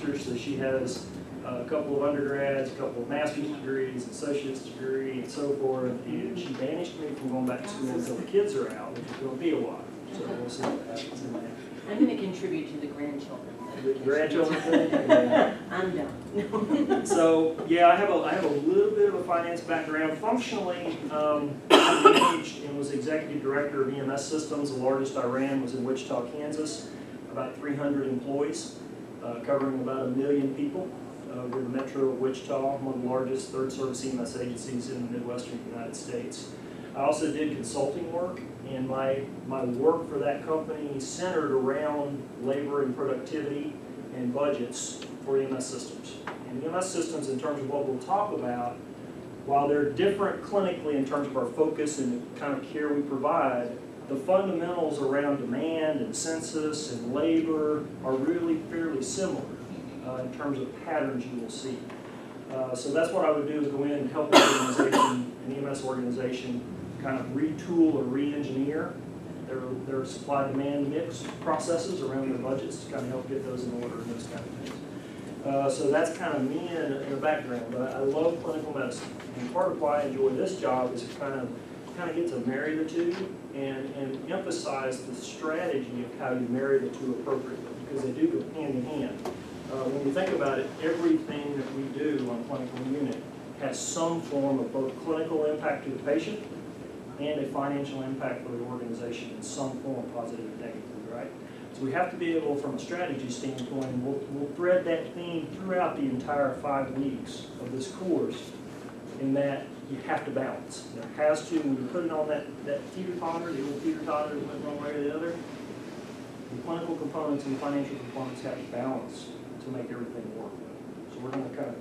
teacher, so she has a couple of undergrads, a couple of master's degrees, associate's degree, and so forth. And she banished me from going back to school until the kids are out, which is going to be a while. So we'll see what happens in that. I'm going to contribute to the grandchildren. The grandchildren thing? Yeah. I'm done. So, yeah, I have a little bit of a finance background. Functionally, I managed and was executive director of EMS Systems. The largest I ran was in Wichita, Kansas, about 300 employees, covering about 1 million people. We're the Metro of Wichita, one of the largest third service EMS agencies in the Midwestern United States. I also did consulting work, and my work for that company centered around labor and productivity and budgets for EMS systems. And EMS systems, in terms of what we'll talk about, while they're different clinically in terms of our focus and the kind of care we provide, the fundamentals around demand and census and labor are really fairly similar in terms of patterns you will see. So that's what I would do, is go in and help an organization, an EMS organization, kind of retool or re-engineer their supply-demand mix processes around their budgets to kind of help get those in order and those kind of things. So that's kind of me in a background, but I love clinical medicine. And part of why I enjoy this job is to kind of get to marry the two and emphasize the strategy of how you marry the two appropriately, because they do go hand in hand. When you think about it, everything that we do on clinical unit has some form of both clinical impact to the patient and a financial impact for the organization in some form, positive or negative, right? So we have to be able, from a strategy standpoint, we'll thread that theme throughout the entire 5 weeks of this course, in that you have to balance. There has to, when you put it on that teeter-totter, the old teeter-totter that went one way or the other, the clinical components and the financial components have to balance to make everything work. So we're going to kind of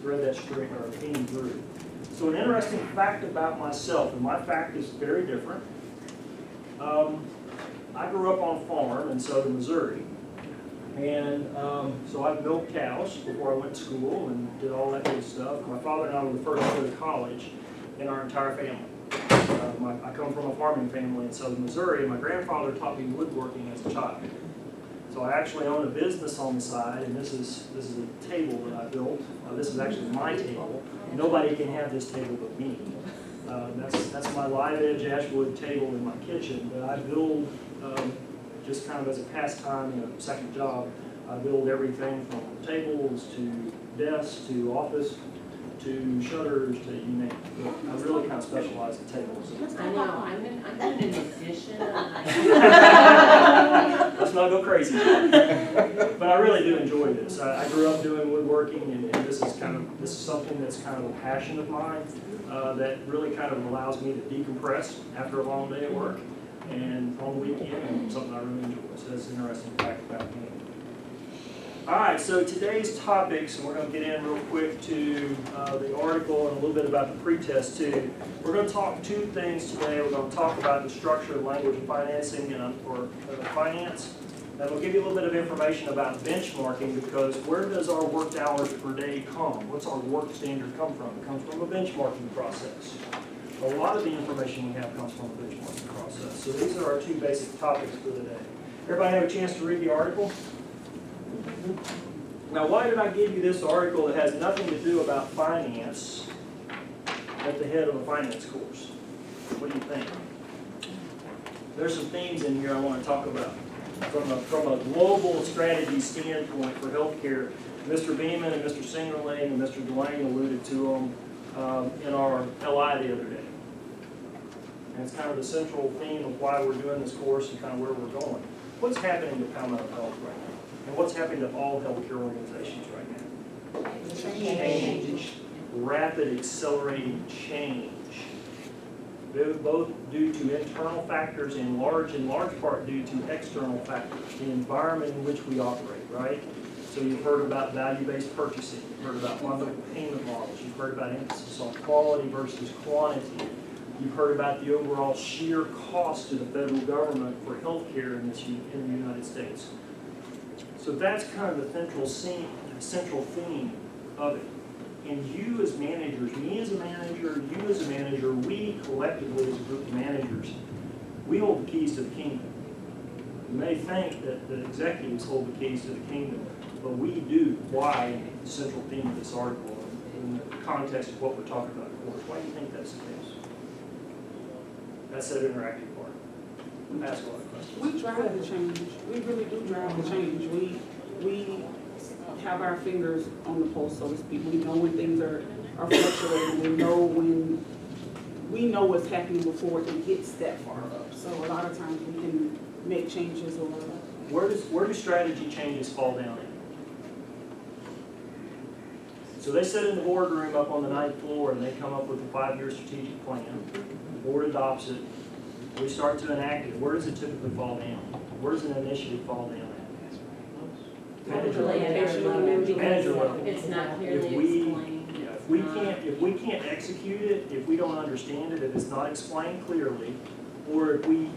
thread that string or theme through. So an interesting fact about myself, and my fact is very different. I grew up on a farm in southern Missouri, and so I milked cows before I went to school and did all that good stuff. My father and I were the first to go to college in our entire family. I come from a farming family in southern Missouri, and my grandfather taught me woodworking as a child. So I actually own a business on the side, and this is a table that I built. This is actually my table. Nobody can have this table but me. That's my live edge ashwood table in my kitchen, but I build just kind of as a pastime and a second job. I build everything from tables to desks to office to shutters to you name it. I really kind of specialize in tables. I know, I'm in an addition. Let's not go crazy. But I really do enjoy this. I grew up doing woodworking, and this is something that's kind of a passion of mine that really kind of allows me to decompress after a long day at work and on the weekend, and something I really enjoy. So that's an interesting fact about me. All right, so today's topics, and we're going to get in real quick to the article and a little bit about the pretest too. We're going to talk 2 things today. We're going to talk about the structure of language of financing or finance. And we'll give you a little bit of information about benchmarking, because where does our worked hours per day come? What's our work standard come from? It comes from a benchmarking process. A lot of the information we have comes from a benchmarking process. So these are our 2 basic topics for the day. Everybody have a chance to read the article? Now, why did I give you this article that has nothing to do about finance at the head of a finance course? What do you think? There's some themes in here I want to talk about. From a global strategy standpoint for healthcare, Mr. Beeman and Mr. Singerling and Mr. Delane alluded to them in our LI the other day. And it's kind of the central theme of why we're doing this course and kind of where we're going. What's happening to Palmetto Health right now? And what's happening to all healthcare organizations right now? Change. Rapid, accelerating change. Both due to internal factors and in large part due to external factors, the environment in which we operate, right? So you've heard about value-based purchasing, you've heard about bundled payment models, you've heard about emphasis on quality versus quantity, you've heard about the overall sheer cost to the federal government for healthcare in the United States. So that's kind of the central theme of it. And you as managers, me as a manager, you as a manager, we collectively as a group of managers, we hold the keys to the kingdom. You may think that the executives hold the keys to the kingdom, but we do why the central theme of this article in the context of what we're talking about, of course. Why do you think that's the case? That's that interactive part. Ask a lot of questions. We drive the change. We really do drive the change. We have our fingers on the pulse, so to speak. We know when things are fluctuating. We know what's happening before it gets that far up. So a lot of times we can make changes or. Where do strategy changes fall down in? So they sit in the boardroom up on the 9th floor and they come up with a 5-year strategic plan. The board adopts it. We start to enact it. Where does it typically fall down? Where does an initiative fall down at? Manager level. Manager level. It's not If clearly we- explained. Yeah, if we can't execute it, if we don't understand it, if it's not explained clearly, or if we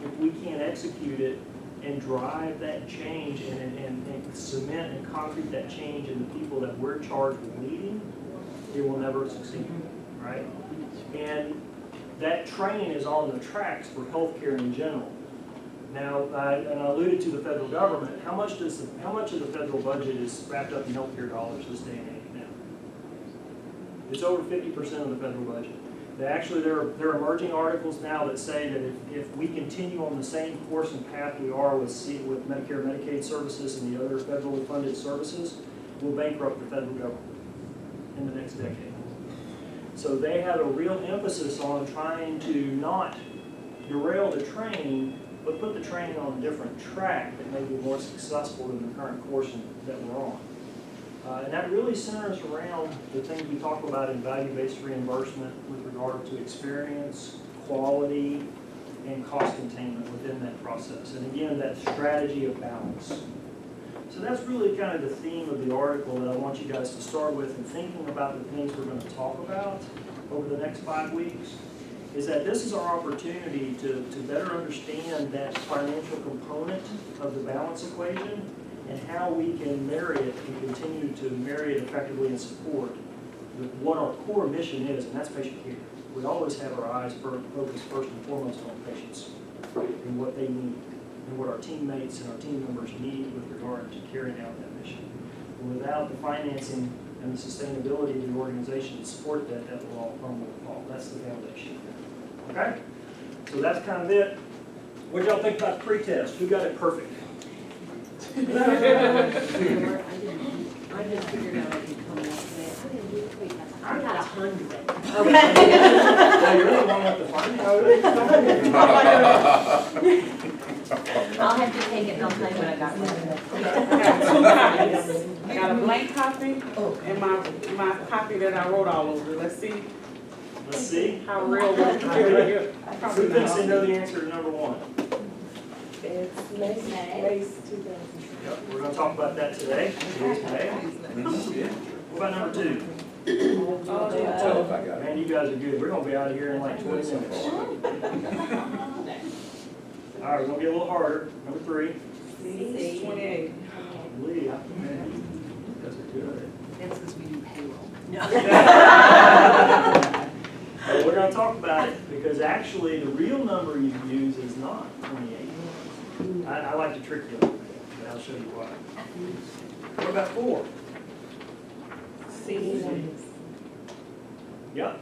can't execute it and drive that change and cement and concrete that change in the people that we're charged with leading, it will never succeed, right? And that train is on the tracks for healthcare in general. Now, and I alluded to the federal government, how much of the federal budget is wrapped up in healthcare dollars this day and age now? It's over 50% of the federal budget. Actually, there are emerging articles now that say that if we continue on the same course and path we are with Medicare, Medicaid services and the other federally funded services, we'll bankrupt the federal government in the next decade. So they have a real emphasis on trying to not derail the train, but put the train on a different track that may be more successful than the current course that we're on. And that really centers around the things we talk about in value-based reimbursement with regard to experience, quality, and cost containment within that process. And again, that strategy of balance. So that's really kind of the theme of the article that I want you guys to start with in thinking about the things we're going to talk about over the next 5 weeks, is that this is our opportunity to better understand that financial component of the balance equation and how we can marry it and continue to marry it effectively and support with what our core mission is, and that's patient care. We always have our eyes focused first and foremost on patients and what they need and what our teammates and our team members need with regard to carrying out that mission. And without the financing and the sustainability of the organization to support that, that will all crumble and fall. That's the foundation. Okay? So that's kind of it. What y'all think about the pre-test? Who got it perfect? I just figured out I could come yesterday. I didn't do it. I got 100. Well, you're the one with the finance. I'll have to take it and I'll tell you what I got. I got 2 copies. I got a blank copy and my copy that I wrote all over. Let's see Let's see. how real it is. Who thinks they know the answer to number 1? It's Mace 2000. Yep, we're going to talk about that today. Today's May. What about number 2? Man, you guys are good. We're going to be out of here in like 20 minutes. All right, we're going to get a little harder. Number 3. C 28. Lee, man, you guys are good. That's because we do payroll. Well, we're going to talk about it because actually the real number you use is not 28. I like to trick you a little bit, but I'll show you why. What about 4? C. Yep.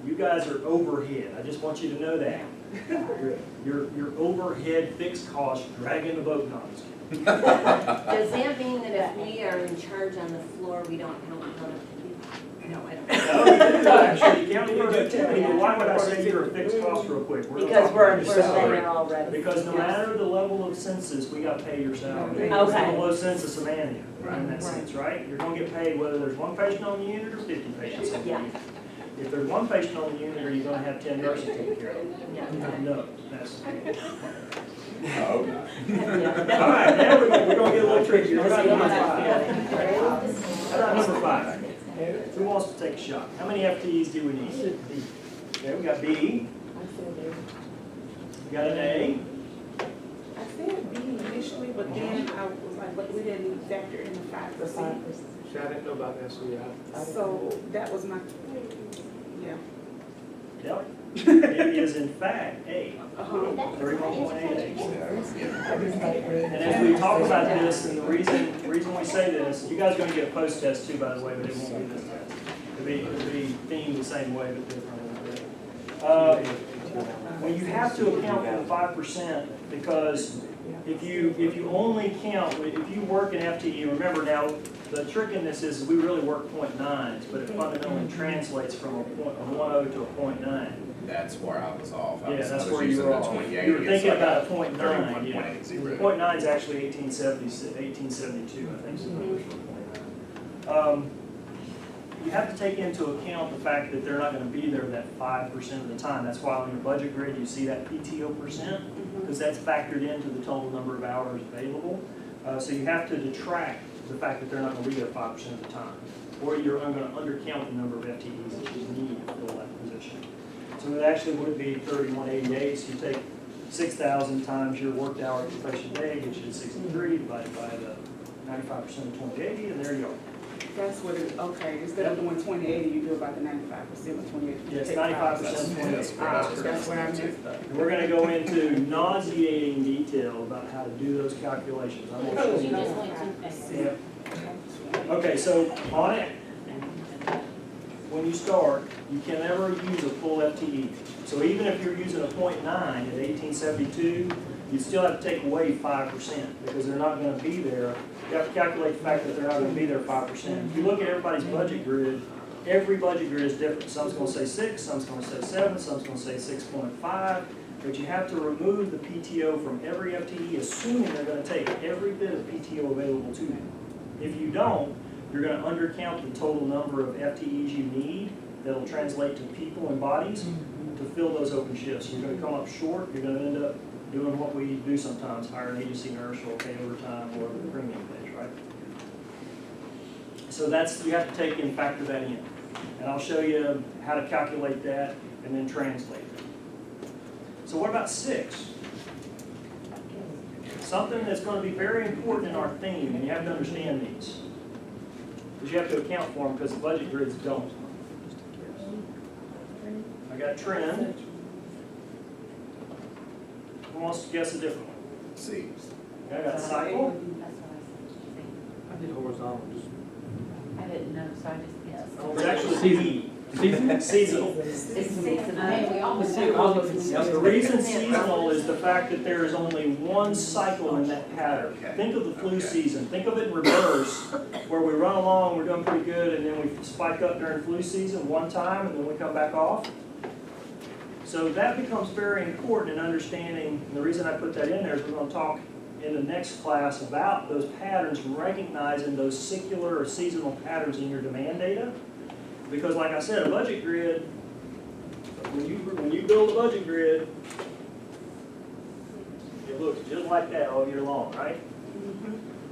You guys are overhead. I just want you to know that. Your overhead fixed costs dragging the boat nozzle. Does that mean that if we are in charge on the floor, we don't count productivity? No, I don't. No, you do, actually. You count productivity, but why would I say you're a fixed cost real quick? We're gonna Because talk we're about your salary. there already. Because no matter the level of census, we got to pay your salary. Okay. It's a low census of Manning, in that sense, right? You're going to get paid whether there's 1 patient on the unit or 50 patients on the Yeah. unit. If there's 1 patient on the unit, are you going to have 10 nurses taking care of it? No, that's. All right, now we're going to get a little trickier. How about number 5? How about number 5? Who wants to take a shot? How many FTEs do we need? Okay, we got B. We got an A. I said B initially, but then I was like, but we didn't factor in the 5%. See, I didn't know about that, so yeah. So that was my, yeah. Yep. It is in fact A. Uh-huh. 31.88. And as we talk about this, and the reason The reason we say this, you guys are gonna get a post test too, by the way, but it won't be this test. It'll be themed the same way, but differently. When you have to account for the 5%, because if you only count, if you work in FTE, remember now, the trick in this is we really work 0.9s, but it fundamentally translates from a 1.0 to a 0.9. That's where I was off. I Yeah, was- that's I was where you using were the off. 28, You were it's thinking like about a a 0.9, yeah. 31.80. 0.9 is actually 1872, I think, is the numbers for 0.9. You have to take into account the fact that they're not gonna be there that 5% of the time. That's why on your budget grid, you see that PTO percent, because that's factored into the total number of hours available. So you have to detract the fact that they're not gonna be there 5% of the time, or you're gonna undercount the number of FTEs that you need to fill that position. So it actually would be 3188, so you take 6,000 times your worked hour occupation day, gets you to 63, divided by the 95% of 2080, and there you go. That's what it, okay, instead of doing 2080, you do about the 95% of 2080. Yes, 95% 2080. That's where I missed that. And we're gonna go into nauseating detail about how to do those calculations. I'm gonna show You you. just went too fast. Yep. Okay, so on it, when you start, you can never use a full FTE. So even if you're using a 0.9 at 1872, you still have to take away 5% because they're not gonna be there. You have to calculate the fact that they're not gonna be there 5%. If you look at everybody's budget grid, every budget grid is different. Some's gonna say 6, some's gonna say 7, some's gonna say 6.5. But you have to remove the PTO from every FTE, assuming they're gonna take every bit of PTO available to them. If you don't, you're gonna undercount the total number of FTEs you need that'll translate to people and bodies to fill those open shifts. You're gonna come up short, you're gonna end up doing what we do sometimes, hire an agency nurse or pay overtime or the premium pays, right? So that's, you have to take and factor that in. And I'll show you how to calculate that and then translate it. So what about 6? Something that's gonna be very important in our theme, and you have to understand these. Because you have to account for them, because the budget grids don't. I got trend. Who wants to guess a different one? See, I got cycle. That's what I said. I did horizontal, just. I didn't know, so I just guessed. It's actually E. Seasonal. It's seasonal. Hey, we always See, all of it's- The reason seasonal is the fact that there is only one cycle in that pattern. Think of the flu season, think of it in reverse, where we run along, we're doing pretty good, and then we spike up during flu season one time, and then we come back off. So that becomes very important in understanding, and the reason I put that in there is we're gonna talk in the next class about those patterns, recognizing those secular or seasonal patterns in your demand data. Because like I said, a budget grid, when you build a budget grid, it looks just like that all year long, right?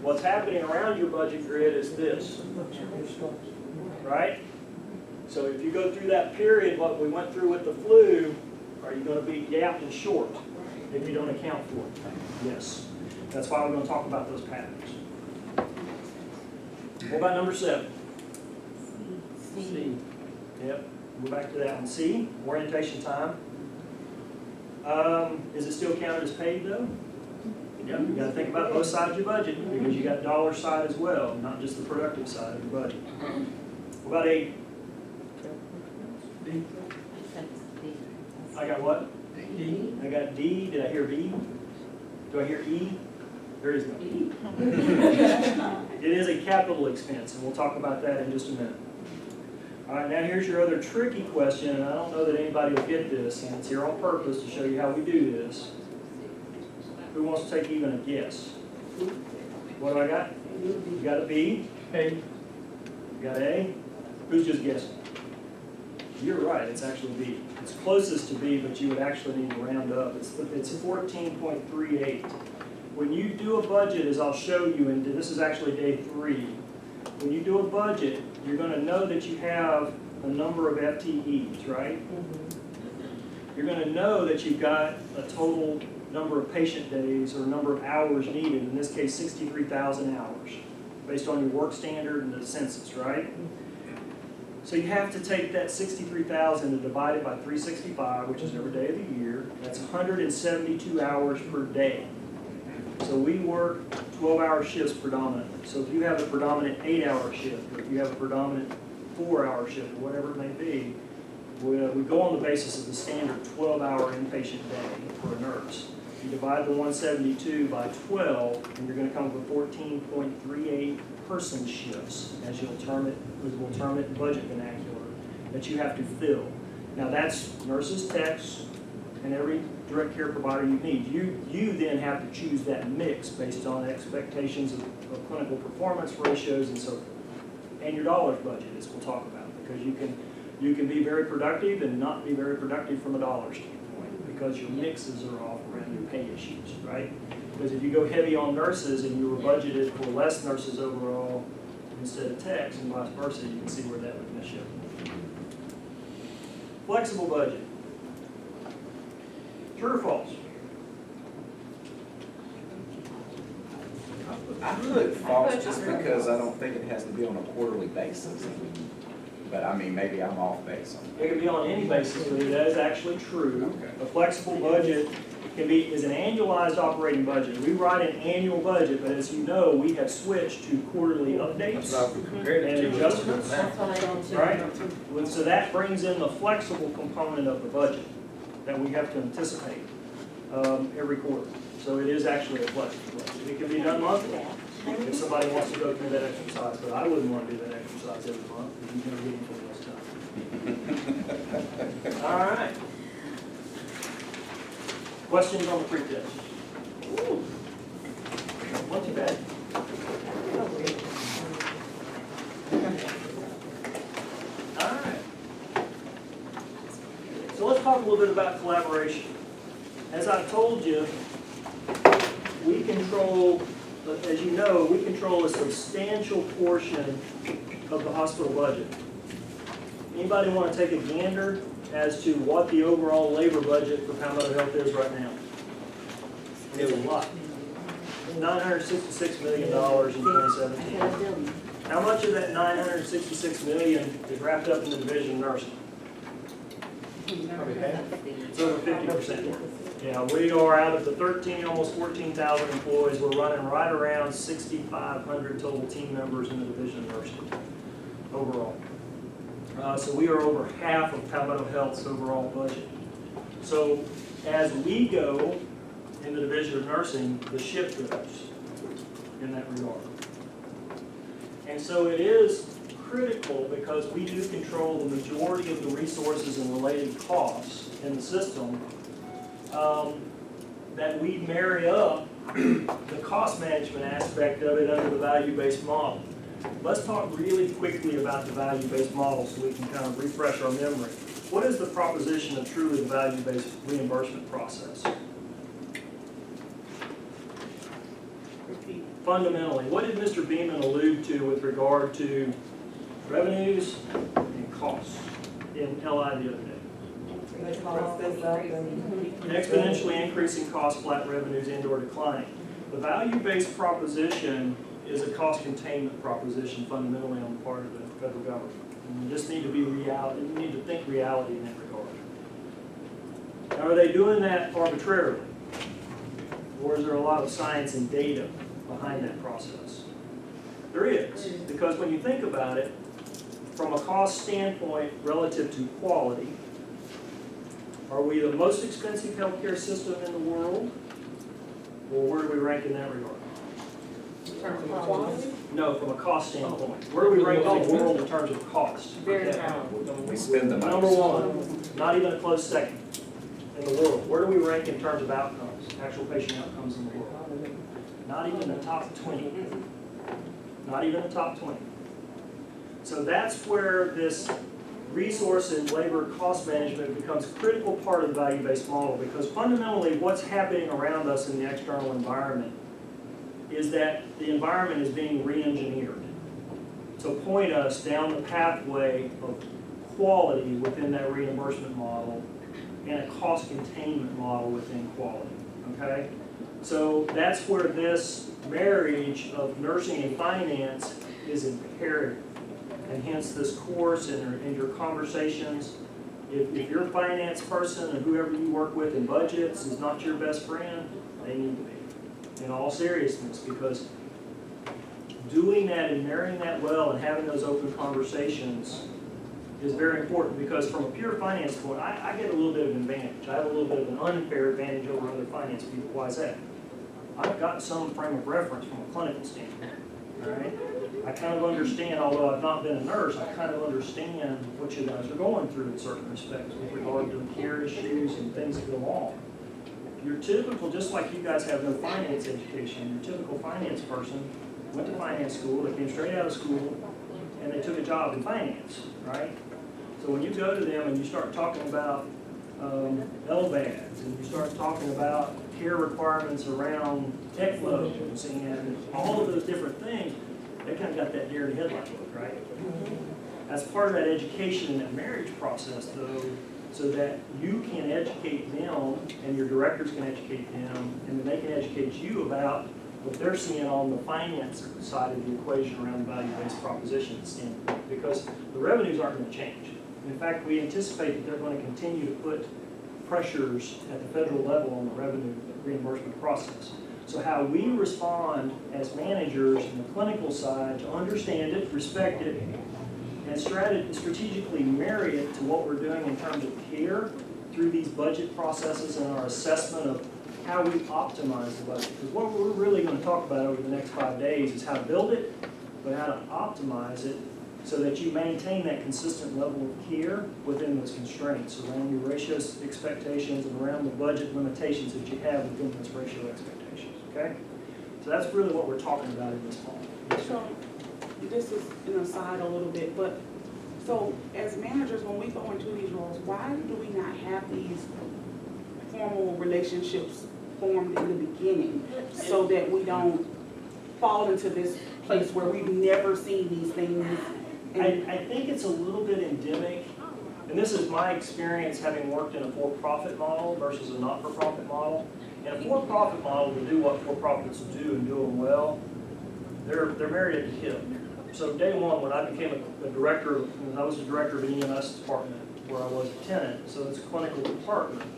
What's happening around your budget grid is this, right? So if you go through that period, what we went through with the flu, are you gonna be gapped and short if you don't account for it? Yes. That's why we're gonna talk about those patterns. What about number 7? C. Yep, go back to that one. C, orientation time. Is it still counted as paid though? Yep, you gotta think about both sides of your budget, because you got dollar side as well, not just the productive side of your budget. What about 8? I got what? D. I got D, did I hear B? Do I hear E? There is no E. It is a capital expense, and we'll talk about that in just a minute. All right, now here's your other tricky question, and I don't know that anybody will get this, and it's here on purpose to show you how we do this. Who wants to take even a guess? What do I got? You got a B? Hey. You got A? Who's just guessing? You're right, it's actually B. It's closest to B, but you would actually need to round up. It's 14.38. When you do a budget, as I'll show you, and this is actually day 3, when you do a budget, you're gonna know that you have a number of FTEs, right? You're gonna know that you've got a total number of patient days or number of hours needed, in this case 63,000 hours, based on your work standard and the census, right? So you have to take that 63,000 and divide it by 365, which is every day of the year. That's 172 hours per day. So we work 12-hour shifts predominantly. So if you have a predominant 8-hour shift, or if you have a predominant 4-hour shift, or whatever it may be, we go on the basis of the standard 12-hour inpatient day for a nurse. You divide the 172 by 12, and you're going to come up with 14.38 person shifts, as we'll term it in budget vernacular, that you have to fill. Now that's nurses, techs, and every direct care provider you need. You then have to choose that mix based on expectations of clinical performance ratios and so forth. And your dollars budget, as we'll talk about, because you can be very productive and not be very productive from a dollar standpoint, because your mixes are off around your pay issues, right? Because if you go heavy on nurses and you were budgeted for less nurses overall instead of techs and vice versa, you can see where that would miss you. Flexible budget. True or false? I put false just because I don't think it has to be on a quarterly basis. But I mean, maybe I'm off base on It can be on any basis, but that is actually true. Okay. A flexible budget is an annualized operating budget. We write an annual budget, but as you know, we have switched to quarterly updates and adjustments. That's what I don't do. Right? So that brings in the flexible component of the budget that we have to anticipate every quarter. So it is actually a flexible budget. It can be done monthly if somebody wants to go through that exercise, but I wouldn't want to do that exercise every month because you're going to get into this time. All right. Questions on the pre-test? Not too bad. All right. So let's talk a little bit about collaboration. As I told you, we control, as you know, we control a substantial portion of the hospital budget. Anybody want to take a gander as to what the overall labor budget for Palmetto Health is right now? It's a lot. $966 million in 2017. How much of that $966 million is wrapped up in the division of nursing? It's over 50%. Yeah, we are out of the 13, almost 14,000 employees, we're running right around 6,500 total team members in the division of nursing overall. So we are over half of Palmetto Health's overall budget. So as we go in the division of nursing, the ship goes in that regard. And so it is critical, because we do control the majority of the resources and related costs in the system, that we marry up the cost management aspect of it under the value-based model. Let's talk really quickly about the value-based model so we can kind of refresh our memory. What is the proposition of truly the value-based reimbursement process? Fundamentally, what did Mr. Beeman allude to with regard to revenues and costs in LI the other day? Exponentially increasing costs, flat revenues, and/or declining. The value-based proposition is a cost containment proposition fundamentally on the part of the federal government. And you just need to be reality. You need to think reality in that regard. Now, are they doing that arbitrarily, or is there a lot of science and data behind that process? There is, because when you think about it, from a cost standpoint relative to quality, are we the most expensive healthcare system in the world? Or where do we rank in that regard? No, from a cost standpoint. Where do we rank in the world in terms of cost? Very Okay. high. We spend the most. Number one, not even a close second in the world. Where do we rank in terms of outcomes, actual patient outcomes in the world? Not even the top 20. Not even the top 20. So that's where this resource and labor cost management becomes a critical part of the value-based model, because fundamentally what's happening around us in the external environment is that the environment is being re-engineered to point us down the pathway of quality within that reimbursement model and a cost containment model within quality, okay? So that's where this marriage of nursing and finance is imperative. And hence this course and your conversations, if your finance person and whoever you work with in budgets is not your best friend, they need to be. in all seriousness, because doing that and marrying that well and having those open conversations is very important, because from a pure finance point, I get a little bit of an advantage. I have a little bit of an unfair advantage over other finance people. Why is that? I've got some frame of reference from a clinical standpoint, all right? I kind of understand, although I've not been a nurse, I kind of understand what you guys are going through in certain respects with regard to care issues and things that go on. Your typical, just like you guys have no finance education, your typical finance person went to finance school, they came straight out of school, and they took a job in finance, right? So when you go to them and you start talking about LVADs, and you start talking about care requirements around tech loads and all of those different things, they kind of got that deer in the headlight look, right? As part of that education and that marriage process, though, so that you can educate them and your directors can educate them, and then they can educate you about what they're seeing on the finance side of the equation around the value-based proposition standpoint, because the revenues aren't going to change. In fact, we anticipate that they're going to continue to put pressures at the federal level on the revenue reimbursement process. So how we respond as managers in the clinical side to understand it, respect it, and strategically marry it to what we're doing in terms of care through these budget processes and our assessment of how we optimize the budget. Because what we're really going to talk about over the next 5 days is how to build it, but how to optimize it so that you maintain that consistent level of care within those constraints around your ratio expectations and around the budget limitations that you have within those ratio expectations, okay? So that's really what we're talking about in this fall. So, this is an aside a little bit, but, so as managers, when we go into these roles, why do we not have these formal relationships formed in the beginning so that we don't fall into this place where we've never seen these things? I think it's a little bit endemic, and this is my experience having worked in a for-profit model versus a not-for-profit model. In a for-profit model, to do what for-profits do and do them well, they're married at the hip. So day one, when I became a director, when I was the director of an EMS department where I was a tenant, so it's a clinical department,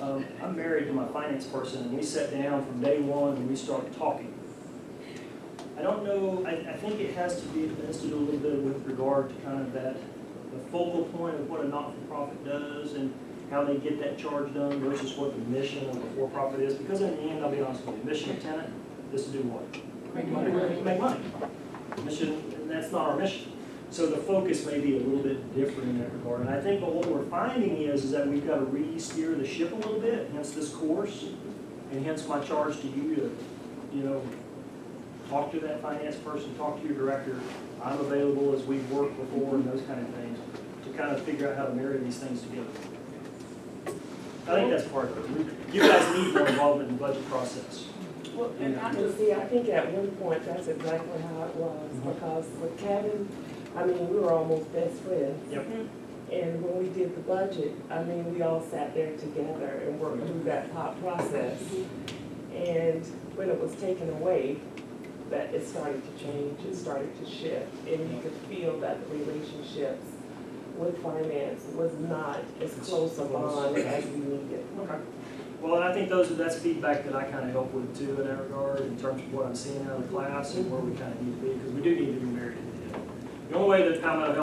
I'm married to my finance person, and we sat down from day one and we started talking. I don't know, I think it has to be to do a little bit with regard to kind of that, the focal point of what a not-for-profit does and how they get that charge done versus what the mission of a for-profit is. Because in the end, I'll be honest with you, mission of tenant is to do what? Make money. Make money. Mission, and that's not our mission. So the focus may be a little bit different in that regard. And I think what we're finding is that we've got to re-steer the ship a little bit, hence this course, and hence my charge to you to, you know, talk to that finance person, talk to your director. I'm available as we've worked before and those kind of things to kind of figure out how to marry these things together. I think that's part of it. You guys need more involvement in the budget process. Well, and I And just, see, I think at one point, that's exactly how it was, because with Kevin, I mean, we were almost best friends. Yep. And when we did the budget, I mean, we all sat there together and worked through that thought process. And when it was taken away, that it started to change, it started to shift, and you could feel that the relationships with finance was not as close a bond as we needed. Okay. Well, and I think that's feedback that I kind of help with too in that regard, in terms of what I'm seeing out of the class and where we kind of need to be, because we do need to be married at the end. The only way that I'm going to help